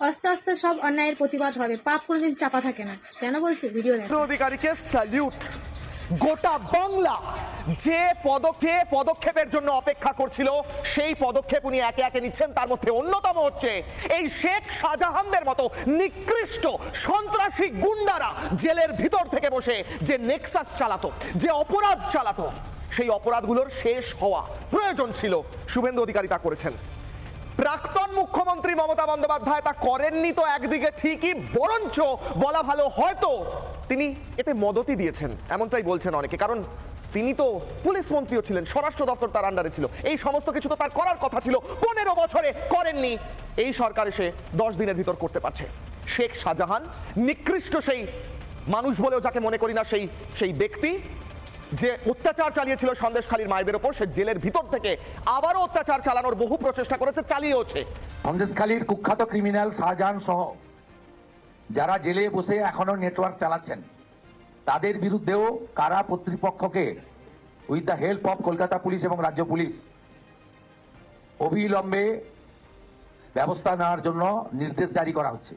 আস্তে আস্তে সব অন্যায়ের প্রতিবাদ হবে, পাপ কোনোদিন চাপা থাকে না। কেন বলছি? ভিডিও দেখো। অধিকারীকে স্যালিউট। গোটা বাংলা যে পদক্ষেপের জন্য অপেক্ষা করছিল সেই পদক্ষেপ উনি একে একে নিচ্ছেন। তার মধ্যে অন্যতম হচ্ছে এই শেখ শাহজাহানদের মতো নিকৃষ্ট সন্ত্রাসী গুন্ডারা জেলের ভিতর থেকে বসে যে নেক্সাস চালাতো, যে অপরাধ চালাতো, সেই অপরাধগুলোর শেষ হওয়া প্রয়োজন ছিল। শুভেন্দু অধিকারী তা করেছেন। প্রাক্তন মুখ্যমন্ত্রী মমতা বন্দ্যোপাধ্যায় তা করেননি তো একদিকে ঠিকই, বরঞ্চ বলা ভালো হয়তো তিনি এতে মদতই দিয়েছেন, এমনটাই বলছেন অনেকে। কারণ তিনি তো পুলিশ মন্ত্রীও ছিলেন, স্বরাষ্ট্র দপ্তর তার আন্ডারে ছিল, এই সমস্ত কিছু তো তার করার কথা ছিল। 15 বছরে করেননি, এই সরকার এসে 10 দিনের ভিতর করতে পারছে। শেখ শাহজাহান নিকৃষ্ট সেই মানুষ বলেও যাকে মনে করি না, সেই ব্যক্তি যে অত্যাচার চালিয়েছিল সন্দেশখালীর মায়েদের ওপর, সে জেলের ভিতর থেকে আবারও অত্যাচার চালানোর বহু প্রচেষ্টা করেছে, চালিয়েওছে। সন্দেশখালীর কুখ্যাত ক্রিমিনাল শাহজাহান সহ যারা জেলে বসে এখনো নেটওয়ার্ক চালাচ্ছেন, তাদের বিরুদ্ধেও কারা কর্তৃপক্ষকে with the help of Kolkata police এবং রাজ্য পুলিশ অবিলম্বে ব্যবস্থা নেওয়ার জন্য নির্দেশ জারি করা হচ্ছে।